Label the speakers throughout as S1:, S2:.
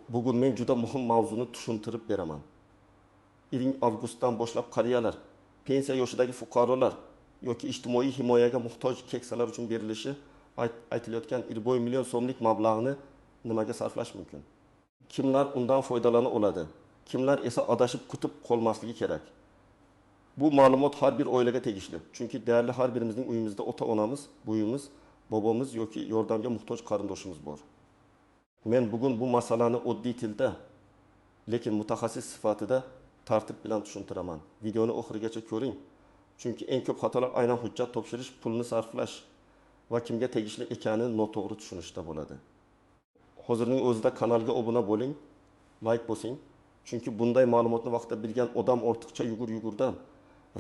S1: Bugun men juda muhim mavzuni tushuntirib beraman. 1-avgustdan boshlab qariyalar, pensiya yoshidagi fuqarolar yoki ijtimoiy himoyaga muhtoj keksalar uchun berilishi aytilayotgan 1 million so'mlik mablag'ni nimaga sarflash mumkin? Kimlar undan foydalana oladi? Kimlar esa adashib kutib qolmasligi kerak? Bu ma'lumot har bir oilaga tegishli. Chunki deyarli har birimizning uyimizda ota-onamiz, buyimiz, bobomiz yoki yordamga muhtoj qarindoshimiz bor. Men bugun bu masalani oddiy tilda, lekin mutaxassis sifatida tartib bilan tushuntiraman. Videoni oxirigacha ko'ring. Chunki eng ko'p xatolar aynan hujjat topshirish, pulni sarflash va kimga tegishli ekanini noto'g'ri tushunishda bo'ladi. Hozirning o'zida kanalga obuna bo'ling, like bosing. Chunki bunday ma'lumotni vaqtida bilgan odam ortiqcha yugurdan,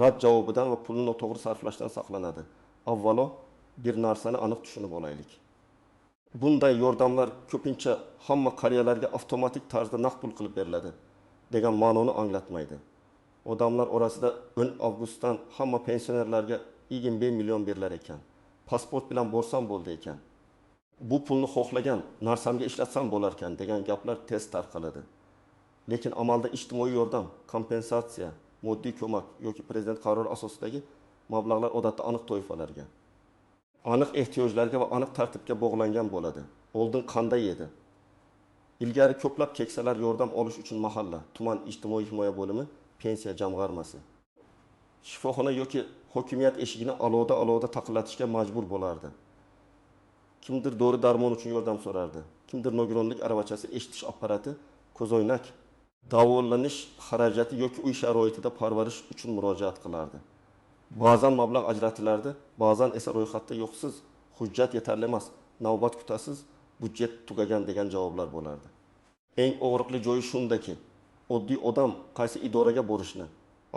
S1: rad javobidan va pulni noto'g'ri sarflashdan saqlanadi. Avvalo, bir narsani aniq tushunib olaylik. Bunday yordamlar ko'pincha hamma qariyalarga avtomatik tarzda naqd pul qilib beriladi degan ma'noni anglatmaydi. Odamlar orasida 10-avgustdan hamma pensionerlarga 20 million berilar ekan. Pasport bilan borsam bo'ldi ekan. Bu pulni xohlagan narsamga ishlatsam bo'lar ekan degan gaplar tez tarqaladi. Lekin amalda ijtimoiy yordam, kompensatsiya, moddiy ko'mak yoki prezident qarori asosidagi mablag'lar odatda aniq toifalarga, aniq ehtiyojlarga va aniq tartibga bog'langan bo'ladi. Oldin qanday edi? Ilgari ko'plab keksalar yordam olish uchun mahalla, tuman ijtimoiy himoya bo'limi, pensiya jamg'armasi, shifoxona yoki hokimiyat eshigini alohida taqillatishga majbur bo'lardi. Kimdir dori-darmon uchun yordam so'rardi. Kimdir nogironlik aravachasi, eshitish apparati, ko'zoynak, davolanish xarajati yoki uy sharoitida parvarish uchun murojaat qilardi. Ba'zan mablag' ajratilardi, ba'zan esa ro'yxatda yo'qsiz, hujjat yetarli emas, navbat kutasiz, budjet tugagan degan javoblar bo'lardi. Eng og'riqli joyi shundaki, oddiy odam qaysi idoraga borishni,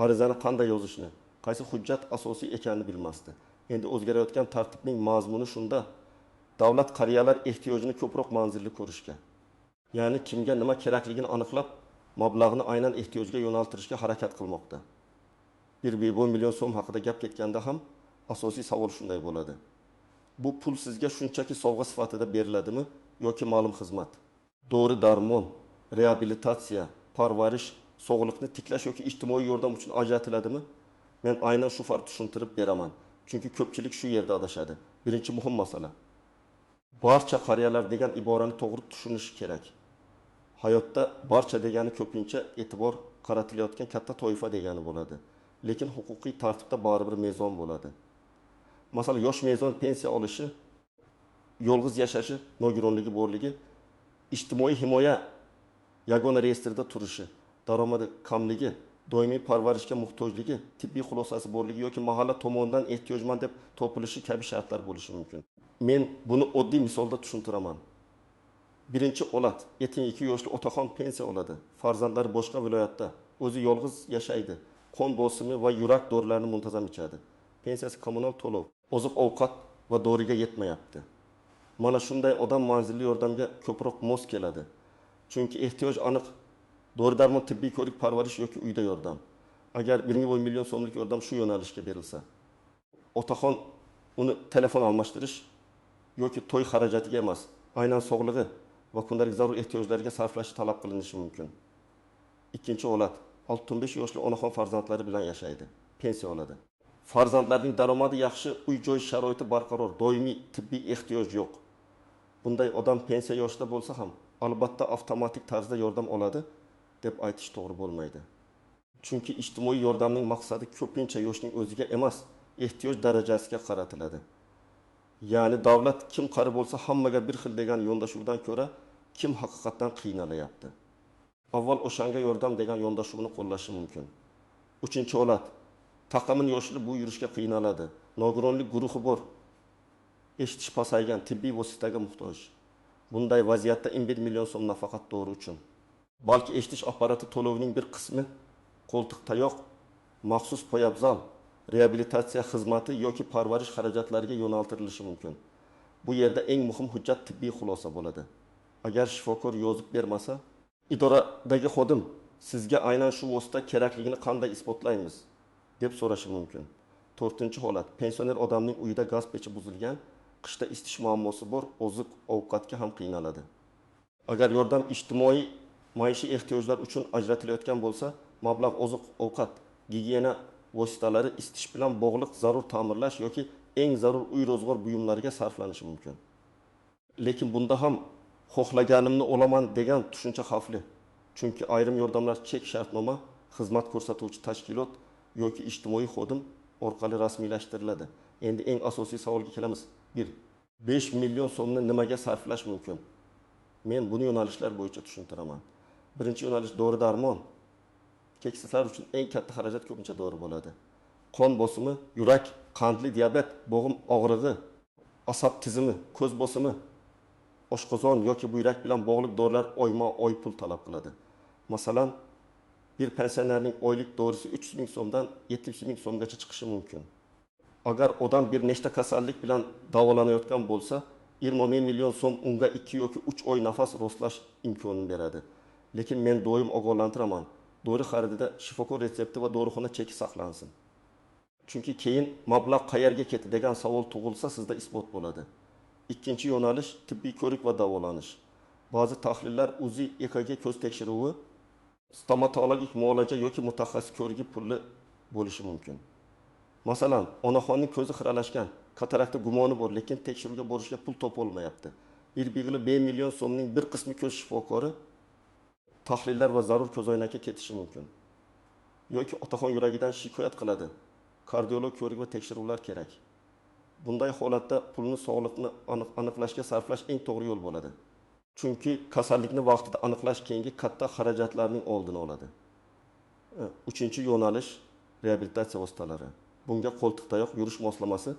S1: arizani qanday yozishni, qaysi hujjat asosiy ekanini bilmasdi. Endi o'zgarayotgan tartibning mazmuni shunda, davlat qariyalar ehtiyojini ko'proq manzilli ko'rishga, ya'ni kimga nima kerakligini aniqlab, mablag'ni aynan ehtiyojga yo'naltirishga harakat qilmoqda. 1 million so'm haqida gap ketganda ham asosiy savol shunday bo'ladi. Bu pul sizga shunchaki sovg'a sifatida beriladimi yoki ma'lum xizmat? Dori-darmon, reabilitatsiya, parvarish, sog'liqni tiklash yoki ijtimoiy yordam uchun ajratiladimi? Men aynan shu farqni tushuntirib beraman. Chunki ko'pchilik shu yerda adashadi. Birinchi muhim masala. Barcha qariyalar degan iborani to'g'ri tushunish kerak. Hayotda barcha degani ko'pincha e'tibor qaratilayotgan katta toifa degani bo'ladi. Lekin huquqiy tartibda baribir mezon bo'ladi. Masalan, yosh mezon pensiya olishi, yolg'iz yashashi, nogironligi borligi, ijtimoiy himoya yagona reyestrida turishi, daromadi kamligi, doimiy parvarishga muhtojligi, tibbiy xulosasi borligi yoki mahalla tomonidan ehtiyojmand deb topilishi kabi shartlar bo'lishi mumkin. Men buni oddiy misolda tushuntiraman. Birinchi olat, 72 yoshli otaxon pensiya oladi. Farzandlari boshqa viloyatda, o'zi yolg'iz yashaydi. Qon bosimi va yurak dorilarini muntazam ichadi. Pensiyasi kommunal to'lov, oziq-ovqat va doriga yetmayapti. Mana shunday odam manzilli yordamga ko'proq mos keladi. Chunki ehtiyoj aniq. Dori-darmon, tibbiy ko'rik, parvarish yoki uyda yordam. Agar 1 million so'mlik yordam shu yo'nalishga berilsa, otaxon uni telefon almashtirish yoki to'y xarajatiga emas, aynan sog'lig'i va kundalik zarur ehtiyojlarga sarflashi talab qilinishi mumkin. Ikkinchi holat, 65 yoshli onaxon farzandlari bilan yashaydi, pensiya oladi. Farzandlarning daromadi yaxshi, uy-joy sharoiti barqaror, doimiy tibbiy ehtiyoj yo'q. Bunday odam pensiya yoshida bo'lsa ham, albatta avtomatik tarzda yordam oladi deb aytish to'g'ri bo'lmaydi. Chunki ijtimoiy yordamning maqsadi ko'pincha yoshning o'ziga emas, ehtiyoj darajasiga qaratiladi. Ya'ni davlat kim qari bo'lsa hammaga bir xil degan yondashuvdan ko'ra, kim haqiqatdan qiynalayapti. Avval o'shanga yordam degan yondashuvni qo'llashi mumkin. Uchinchi holat, taqamin yoshli bu yurishga qiynaladi. Nogironlik guruhi bor. Eshitish pasaygan, tibbiy vositaga muhtoj. Bunday vaziyatda 1 million so'm nafaqat dori uchun, balki eshitish apparati to'lovining bir qismi qo'ltiq tayoq, maxsus poyabzal, reabilitatsiya xizmati yoki parvarish xarajatlariga yo'naltirilishi mumkin. Bu yerda eng muhim hujjat tibbiy xulosa bo'ladi. Agar shifokor yozib bermasa, idoradagi xodim sizga aynan shu vosita kerakligini qanday isbotlaymiz deb so'rashi mumkin. 4-holat, pensioner odamning uyida gaz pechi buzilgan, qishda isitish muammosi bor, oziq ovqatga ham qiynaladi. Agar yordam ijtimoiy maishiy ehtiyojlar uchun ajratilayotgan bo'lsa, mablag' oziq-ovqat, gigiyena vositalari, isitish bilan bog'liq zarur ta'mirlash yoki eng zarur uy ro'zg'or buyumlariga sarflanishi mumkin. Lekin bunda ham xohlaganimni olaman degan tushuncha xavfli. Chunki ayrim yordamlar chek shartnoma, xizmat ko'rsatuvchi tashkilot yoki ijtimoiy xodim orqali rasmiylashtiriladi. Endi eng asosiy savolga kelamiz. 1. 5 million so'mni nimaga sarflash mumkin? Men buni yo'nalishlar bo'yicha tushuntiraman. Birinchi yo'nalish dori-darmon. Keksalar uchun eng katta xarajat ko'pincha dori bo'ladi. Qon bosimi, yurak, qandli diabet, bo'g'im og'rig'i, asab tizimi, ko'z bosimi, oshqozon yoki buyrak bilan bog'liq dorilar oyma-oy pul talab qiladi. Masalan, bir pensionerning oylik dorisi 300 ming so'mdan 700 ming so'mgacha chiqishi mumkin. Agar odam bir nechta kasallik bilan davolanayotgan bo'lsa, 20 million so'm unga 2 yoki 3 oy nafas rostlash imkonini beradi. Lekin men doim ogohlantiraman. Dori xaridida shifokor retsepti va dorixona cheki saqlansin. Chunki keyin mablag' qayerga ketdi degan savol tug'ilsa, sizda isbot bo'ladi. Ikkinchi yo'nalish tibbiy ko'rik va davolanish. Ba'zi tahlillar UZI, EKG ko'z tekshiruvi, stomatologik muolaja yoki mutaxassis ko'rigi pulli bo'lishi mumkin. Masalan, onaxonning ko'zi xiralashgan, katarakta gumoni bor, lekin tekshiruvga borishga pul topolmayapti. Bir big'ili 1 million so'mning bir qismi ko'z shifokori tahlillar va zarur ko'zoynakka ketishi mumkin. Yoki otaxon yuragidan shikoyat qiladi. Kardiolog ko'rik va tekshiruvlar kerak. Bunday holatda pulni sog'liqni aniqlashga sarflash eng to'g'ri yo'l bo'ladi. Chunki kasallikni vaqtida aniqlash keyingi katta xarajatlarning oldini oladi. Uchinchi yo'nalish reabilitatsiya vositalari. Bunga qo'ltiq tayoq, yurish moslamasi,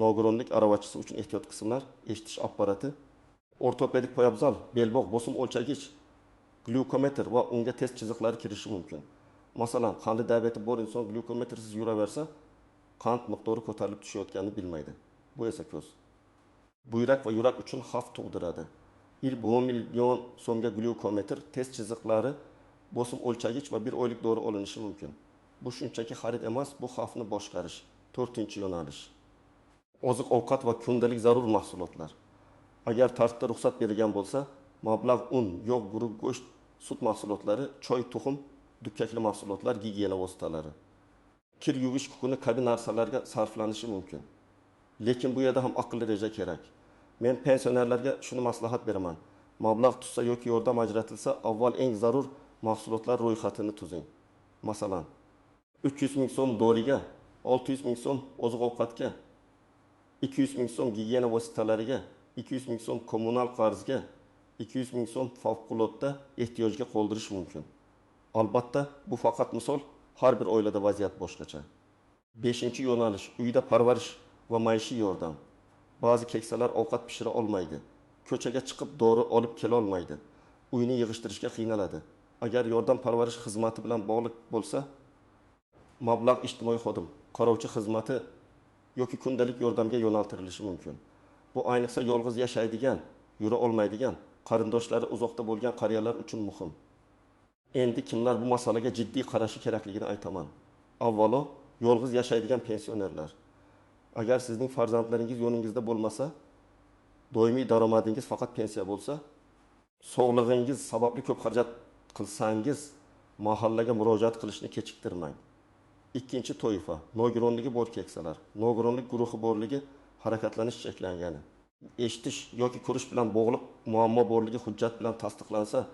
S1: nogironlik aravachisi uchun ehtiyot qismlar, eshitish apparati, ortopedik poyabzal, belbog', bosim o'lchagich, glyukometr va unga test chiziqlari kirishi mumkin. Masalan, qandli diabeti bor inson glyukometrsiz yuraversa, qand miqdori ko'tarilib tushayotganini bilmaydi. Bu esa ko'z. Buyrak va yurak uchun xavf tug'diradi. 1 million so'mga glyukometr, test chiziqlari, bosim o'lchagich va 1 oylik dori olinishi mumkin. Bu shunchaki xarid emas, bu xavfni boshqarish. 4-yo'nalish. Oziq-ovqat va kundalik zarur mahsulotlar. Agar tartibda ruxsat berilgan bo'lsa, mablag' un, yog', guruch, go'sht, sut mahsulotlari, choy, tuxum, dukkakli mahsulotlar, gigiyena vositalari. Kir yuvish kukuni kabi narsalarga sarflanishi mumkin. Lekin bu yerda ham aqlli reja kerak. Men pensionerlarga shuni maslahat beraman. Mablag' tutsa yoki yordam ajratilsa, avval eng zarur mahsulotlar ro'yxatini tuzing. Masalan, 300 ming so'm doriga, 600 ming so'm oziq-ovqatga, 200 ming so'm gigiyena vositalariga, 200 ming so'm kommunal qarzga, 200 ming so'm favqulodda ehtiyojga qoldirish mumkin. Albatta, bu faqat misol, har bir oilada vaziyat boshqacha. 5-yo'nalish uyda parvarish va maishiy yordam. Ba'zi keksalar ovqat pishira olmaydi. Ko'chaga chiqib dori olib kela olmaydi. Uyni yig'ishtirishga qiynaladi. Agar yordam parvarish xizmati bilan bog'liq bo'lsa, mablag' ijtimoiy xodim, qarovchi xizmati yoki kundalik yordamga yo'naltirilishi mumkin. Bu ayniqsa yolg'iz yashaydigan, yura olmaydigan, qarindoshlari uzoqda bo'lgan qariyalar uchun muhim. Endi kimlar bu masalaga jiddiy qarashi kerakligini aytaman. Avvalo, yolg'iz yashaydigan pensionerlar. Agar sizning farzandlaringiz yoningizda bo'lmasa, doimiy daromadingiz faqat pensiya bo'lsa, sog'lig'ingiz sababli ko'p xarajat qilsangiz, mahallaga murojaat qilishni kechiktirmang. Ikkinchi toifa, nogironligi bor keksalar. Nogironlik guruhi borligi, harakatlanish cheklangani, eshitish yoki ko'rish bilan bog'liq muammo borligi hujjat bilan tasdiqlansa,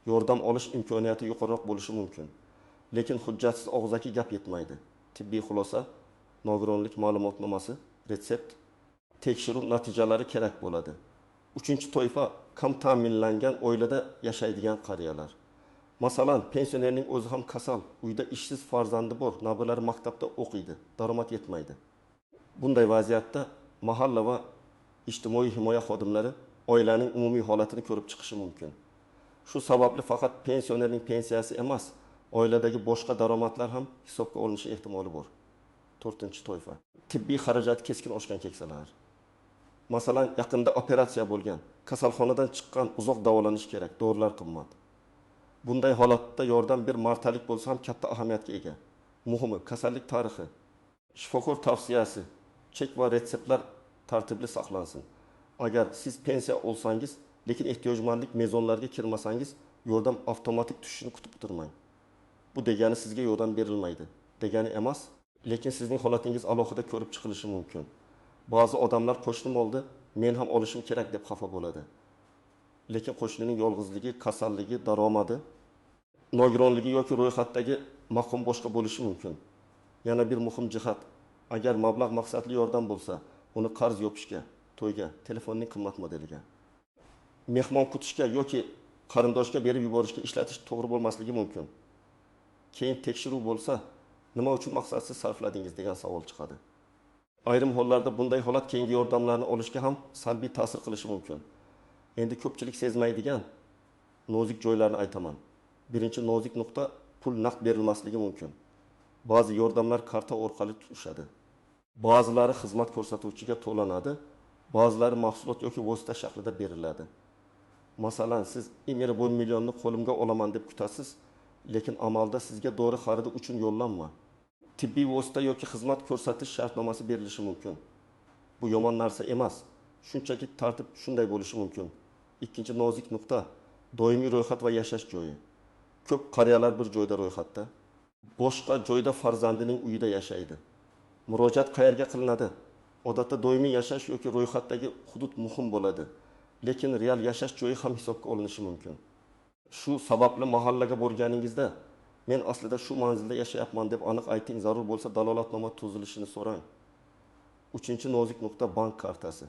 S1: yordam olish imkoniyati yuqoriroq bo'lishi mumkin. Lekin hujjatsiz og'zaki gap yetmaydi. Tibbiy xulosa, nogironlik ma'lumotnomasi, retsept, tekshiruv natijalari kerak bo'ladi. Uchinchi toifa, kam ta'minlangan oilada yashaydigan qariyalar. Masalan, pensionerning o'zi ham kasal, uyda ishsiz farzandi bor, nabiralari maktabda o'qiydi, daromad yetmaydi. Bunday vaziyatda mahalla va ijtimoiy himoya xodimlari oilaning umumiy holatini ko'rib chiqishi mumkin. Shu sababli faqat pensionerning pensiyasi emas, oiladagi boshqa daromadlar ham hisobga olinishi ehtimoli bor. 4-toifa. Tibbiy xarajat keskin oshgan keksalar. Masalan, yaqinda operatsiya bo'lgan, kasalxonadan chiqqan, uzoq davolanish kerak, dorilar qimmat. Bunday holatda yordam bir martalik bo'lsa ham katta ahamiyatga ega. Muhimi, kasallik tarixi, shifokor tavsiyasi, chek va retseptlar tartibli saqlansin. Agar siz pensiya olsangiz, Lekin ehtiyojmandlik mezonlariga kirmasangiz, yordam avtomatik tushishini kutib o'tirmang. Bu degani sizga yordam berilmaydi degani emas, lekin sizning holatingiz alohida ko'rib chiqilishi mumkin. Ba'zi odamlar qo'shnim oldi, men ham olishim kerak deb xafa bo'ladi. Lekin qo'shnining yolg'izligi, kasalligi, daromadi, nogironligi yoki ro'yxatdagi maqom boshqa bo'lishi mumkin. Yana bir muhim jihat, agar mablag' maqsadli yordam bo'lsa, uni qarz yopishga, to'yga, telefonning qimmat modeliga, mehmon kutishga yoki qarindoshga berib yuborishga ishlatish to'g'ri bo'lmasligi mumkin. Keyin tekshiruv bo'lsa, nima uchun maqsadsiz sarfladingiz degan savol chiqadi. Ayrim hollarda bunday holat keyingi yordamlarni olishga ham salbiy ta'sir qilishi mumkin. Endi ko'pchilik sezmaydigan nozik joylarni aytaman. Birinchi nozik nuqta, pul naqd berilmasligi mumkin. Ba'zi yordamlar karta orqali tushadi. Ba'zilari xizmat ko'rsatuvchiga to'lanadi, ba'zilari mahsulot yoki vosita shaklida beriladi. Masalan, siz imeri 1 millionni qo'limga olaman deb kutasiz, lekin amalda sizga dori xaridi uchun yo'llanma, tibbiy vosita yoki xizmat ko'rsatish shartnomasi berilishi mumkin. Bu yomon narsa emas, shunchaki tartib shunday bo'lishi mumkin. Ikkinchi nozik nuqta, doimiy ro'yxat va yashash joyi. Ko'p qariyalar bir joyda ro'yxatda, boshqa joyda farzandining uyida yashaydi. Murojaat qayerga qilinadi? Odatda doimiy yashash yoki ro'yxatdagi hudud muhim bo'ladi, lekin real yashash joyi ham hisobga olinishi mumkin. Shu sababli mahallaga borganingizda, men aslida shu manzilda yashayapman deb aniq ayting, zarur bo'lsa dalolatnoma tuzilishini so'rang. Uchinchi nozik nuqta, bank kartasi.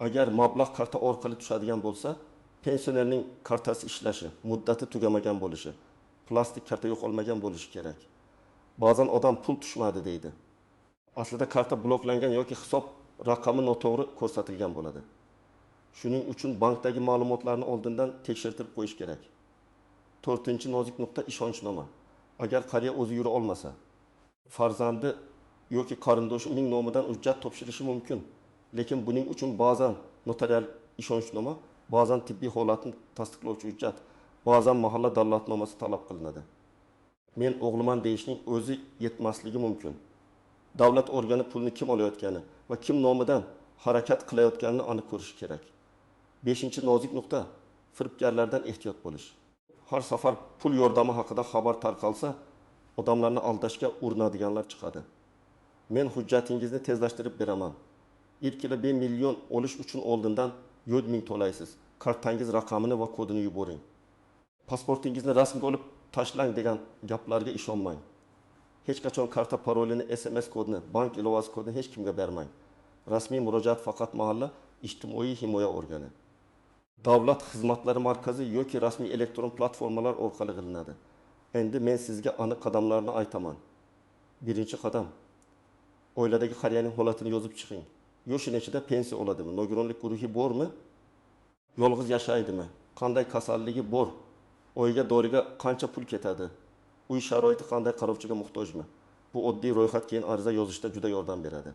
S1: Agar mablag' karta orqali tushadigan bo'lsa, pensionerning kartasi ishlashi, muddati tugamagan bo'lishi, plastik karta yo'qolmagan bo'lishi kerak. Ba'zan odam pul tushmadi deydi. Aslida karta bloklangan yoki hisob raqami noto'g'ri ko'rsatilgan bo'ladi. Shuning uchun bankdagi ma'lumotlarni oldindan tekshirtirib qo'yish kerak. To'rtinchi nozik nuqta, ishonchnoma. Agar qariya o'zi yura olmasa, farzandi yoki qarindoshi uning nomidan hujjat topshirishi mumkin. Lekin buning uchun ba'zan notarial ishonchnoma, ba'zan tibbiy holatni tasdiqlovchi hujjat, ba'zan mahalla dalolatnomasi talab qilinadi. Men o'g'liman deyishning o'zi yetmasligi mumkin. Davlat organi pulni kim olayotgani va kim nomidan harakat qilayotganini aniq ko'rish kerak. 5-nozik nuqta, firibgarlardan ehtiyot bo'lish. Har safar pul yordami haqida xabar tarqalsa, odamlarni aldashga urinadiganlar chiqadi. Men hujjatingizni tezlashtirib beraman. İlk yili 1 million olish uchun oldindan 100 ming to'laysiz. Kartangiz raqamini va kodini yuboring. Pasportingizni rasmga olib tashlang degan gaplarga ishonmang. Hech qachon karta parolini, SMS kodini, bank ilovasi kodini hech kimga bermang. Rasmiy murojaat faqat mahalla ijtimoiy himoya organi, davlat xizmatlari markazi yoki rasmiy elektron platformalar orqali qilinadi. Endi men sizga aniq qadamlarni aytaman. Birinchi qadam, oiladagi qariyaning holatini yozib chiqing. Yoshi nechida, pensiya oladimi, nogironlik guruhi bormi, yolg'iz yashaydimi, qanday kasalligi bor, oyiga doriga qancha pul ketadi, uy sharoiti qanday, qarovchiga muhtojmi. Bu oddiy ro'yxat keyin ariza yozishda juda yordam beradi.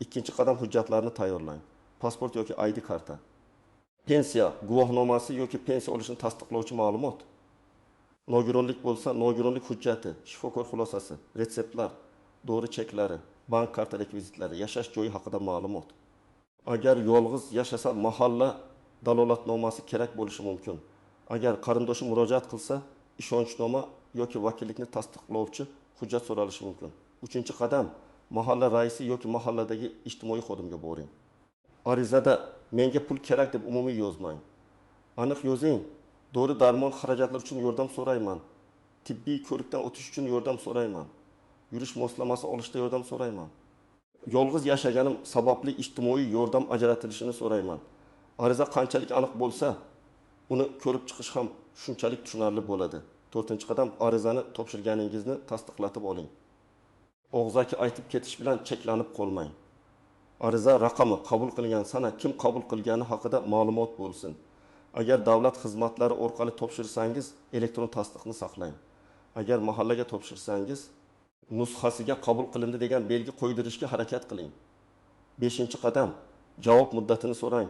S1: Ikkinchi qadam, hujjatlarni tayyorlang. Pasport yoki ID karta, pensiya guvohnomasi yoki pensiya olishini tasdiqlovchi ma'lumot, nogironlik bo'lsa nogironlik hujjati, shifokor xulosasi, retseptlar, dori cheklari, bank karta rekvizitlari, yashash joyi haqida ma'lumot. Agar yolg'iz yashasa, mahalla dalolatnomasi kerak bo'lishi mumkin. Agar qarindoshi murojaat qilsa, ishonchnoma yoki vakillikni tasdiqlovchi hujjat so'ralishi mumkin. Uchinchi qadam, mahalla raisi yoki mahalladagi ijtimoiy xodimga boring. Arizada menga pul kerak deb umumiy yozmang. Aniq yozing. Dori darmon xarajatlar uchun yordam so'rayman. Tibbiy ko'rikdan o'tish uchun yordam so'rayman. Yurish moslamasi olishda yordam so'rayman. Yolg'iz yashaganim sababli ijtimoiy yordam ajratilishini so'rayman. Ariza qanchalik aniq bo'lsa, uni ko'rib chiqish ham shunchalik tushunarli bo'ladi. To'rtinchi qadam, arizani topshirganingizni tasdiqlatib oling. Og'zaki aytib ketish bilan cheklanib qolmang. Ariza raqami, qabul qilingan sana, kim qabul qilgani haqida ma'lumot bo'lsin. Agar davlat xizmatlari orqali topshirsangiz, elektron tasdiqni saqlang. Agar mahallaga topshirsangiz, nusxasiga qabul qilindi degan belgi qo'ydirishga harakat qiling. 5-qadam, javob muddatini so'rang.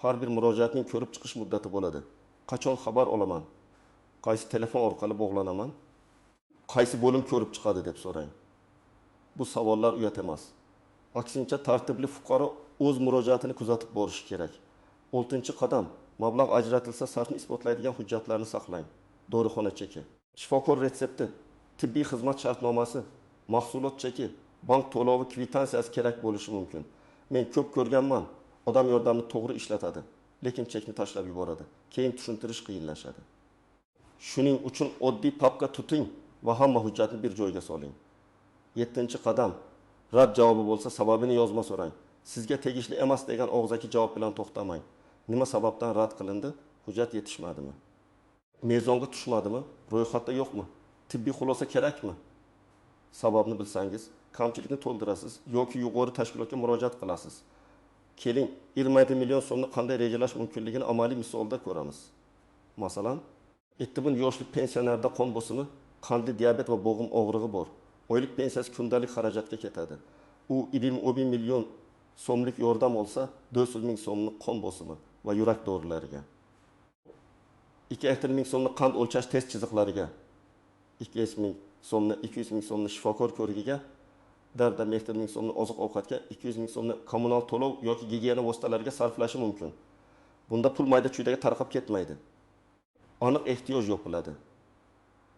S1: Har bir murojaatning ko'rib chiqish muddati bo'ladi. Qachon xabar olaman? Qaysi telefon orqali bog'lanaman? Qaysi bo'lim ko'rib chiqadi deb so'rang. Bu savollar uyat emas. Aksincha, tartibli fuqaro o'z murojaatini kuzatib borishi kerak. Oltinchi qadam, mablag' ajratilsa sarfni isbotlaydigan hujjatlarni saqlang. Dorixona cheki, shifokor retsepti, tibbiy xizmat shartnomasi, mahsulot cheki, bank to'lovi kvitantsiyasi kerak bo'lishi mumkin. Men ko'p ko'rganman, odam yordamni to'g'ri ishlatadi, lekin chekni tashlab yuboradi. Keyin tushuntirish qiyinlashadi. Shuning uchun oddiy papka tuting va hamma hujjatni bir joyga soling. 7-qadam, rad javobi bo'lsa sababini yozma so'rang. Sizga tegishli emas degan og'zaki javob bilan to'xtamang. Nima sababdan rad qilindi? Hujjat yetishmadimi? Mezonga tushmadimi? Ro'yxatda yo'qmi? Tibbiy xulosa kerakmi? Sababni bilsangiz, kamchilikni to'ldirasiz yoki yuqori tashkilotga murojaat qilasiz. Keling, 27 million so'mni qanday rejalash mumkinligini amaliy misolda ko'ramiz. Masalan, 7000 yoshlik pensionerda qon bosimi, qandli diabet va bo'g'im og'rig'i bor. Oylik pensiyasi kundalik xarajatga ketadi. U 20 million so'mlik yordam olsa, 400 ming so'mni qon bosimi va yurak dorilarga. 200 ming so'mni qand o'lchash test chiziqlariga, 200 ming so'mni shifokor ko'rigiga, darda 100 ming so'mni oziq-ovqatga, 200 ming so'mni kommunal to'lov yoki gigiyena vositalariga sarflashi mumkin. Bunda pul mayda-chuydaga tarqab ketmaydi. Aniq ehtiyoj yopiladi.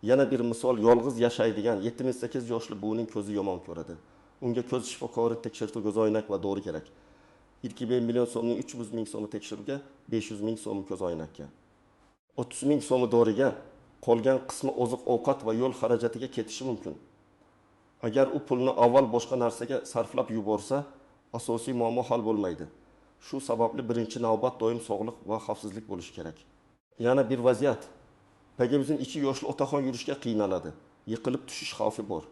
S1: Yana bir misol, yolg'iz yashaydigan 78 yoshli buvining ko'zi yomon ko'radi. Unga ko'z shifokori tekshiruvga ko'z oynak va dori kerak. 2 million so'mning 300 ming so'mi tekshiruvga, 500 ming so'm ko'z oynakka. 30 ming so'mi doriga, qolgan qismi oziq-ovqat va yo'l xarajatiga ketishi mumkin. Agar u pulni avval boshqa narsaga sarflab yuborsa, asosiy muammo hal bo'lmaydi. Shu sababli birinchi navbat doim sog'liq va xavfsizlik bo'lishi kerak. Yana bir vaziyat. Bagimizning 2 yoshli otaxon yurishga qiynaladi. Yiqilib tushish xavfi bor.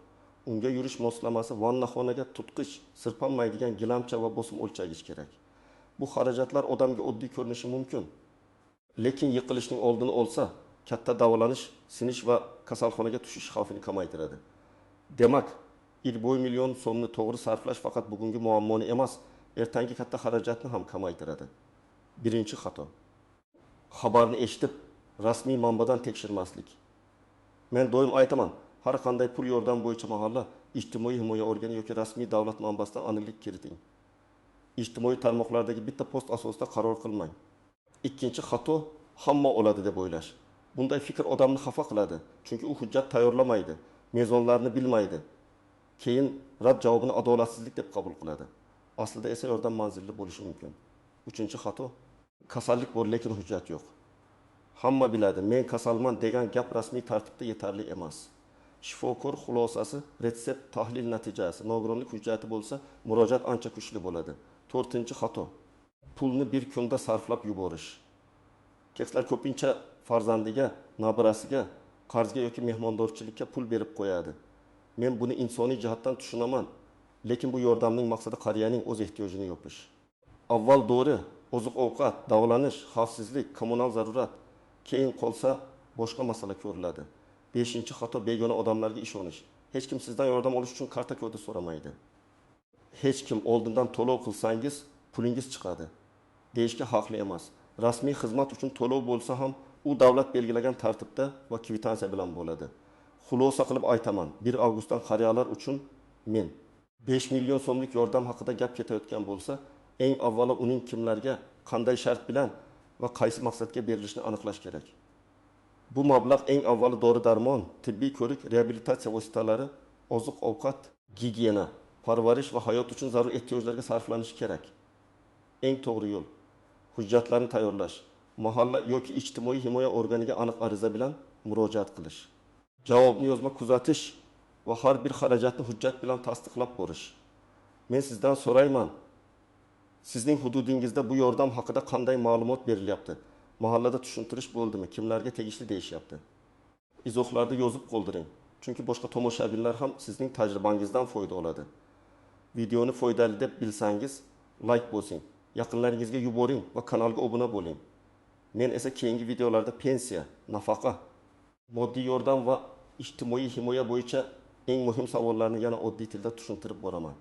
S1: Unga yurish moslamasi vannaxonaga tutqich, sirpanmaydigan gilamcha va bosim o'lchagich kerak. Bu xarajatlar odamga oddiy ko'rinishi mumkin. Lekin yiqilishning oldini olsa, katta davolanish, sinish va kasalxonaga tushish xavfini kamaytiradi. Demak, 1 million so'mni to'g'ri sarflash faqat bugungi muammoni emas, ertangi katta xarajatni ham kamaytiradi. Birinchi xato. Xabarni eshitib, rasmiy manbadan tekshirmaslik. Men doim aytaman, har qanday pul yordam bo'yicha mahalla ijtimoiy himoya organi yoki rasmiy davlat manbasidan aniqlik kiriting. Ijtimoiy tarmoqlardagi bitta post asosida qaror qilmang. Ikkinchi xato, hamma oladi deb o'ylash. Bunday fikr odamni xafa qiladi, chunki u hujjat tayyorlamaydi, mezonlarni bilmaydi. Keyin rad javobini adolatsizlik deb qabul qiladi. Aslida esa yordam manzilli bo'lishi mumkin. Uchinchi xato, kasallik bor lekin hujjat yo'q. Hamma biladi, men kasalman degan gap rasmiy tartibda yetarli emas. Shifokor xulosasi, retsept, tahlil natijasi, nogironlik hujjati bo'lsa, murojaat ancha kuchli bo'ladi. 4-xato. Pulni bir kunda sarflab yuborish. Keksalar ko'pincha farzandiga, nabirasiga, qarzga yoki mehmondorchilikka pul berib qo'yadi. Men buni insoniy jihatdan tushunaman, lekin bu yordamning maqsadi qariyaning o'z ehtiyojini yopish. Avval dori, oziq-ovqat, davolanish, xavfsizlik, kommunal zarurat, keyin qolsa boshqa masala ko'riladi. 5-xato, begona odamlarga ishonish. Hech kim sizdan yordam olish uchun karta kodi so'ramaydi. Hech kim oldindan to'lov qilsangiz pulingiz chiqadi deyishga haqli emas. Rasmiy xizmat uchun to'lov bo'lsa ham u davlat belgilagan tartibda va kvitansiya bilan bo'ladi. Xulosa qilib aytaman, 1 avgustdan qariyalar uchun men 5 million so'mlik yordam haqida gap ketayotgan bo'lsa, eng avvalo uning kimlarga, qanday shart bilan va qaysi maqsadga berilishini aniqlash kerak. Bu mablag' eng avvalo dori-darmon, tibbiy ko'rik, reabilitatsiya vositalari, oziq-ovqat, gigiyena, parvarish va hayot uchun zarur ehtiyojlarga sarflanishi kerak. Eng to'g'ri yo'l hujjatlarni tayyorlash, mahalla yoki ijtimoiy himoya organiga aniq ariza bilan murojaat qilish. Javobni yozma kuzatish va har bir xarajatni hujjat bilan tasdiqlab borish. Men sizdan so'rayman, sizning hududingizda bu yordam haqida qanday ma'lumot berilyapti? Mahallada tushuntirish bo'ldimi? Kimlarga tegishli deyishyapti? Izohlarda yozib qoldiring. Chunki boshqa tomoshabinlar ham sizning tajribangizdan foyda oladi. Videoni foydali deb bilsangiz, like bosing, yaqinlaringizga yuboring va kanalga obuna bo'ling. Men esa keyingi videolarda pensiya, nafaqa, moddiy yordam va ijtimoiy himoya bo'yicha eng muhim savollarni yana oddiy tilda tushuntirib boraman.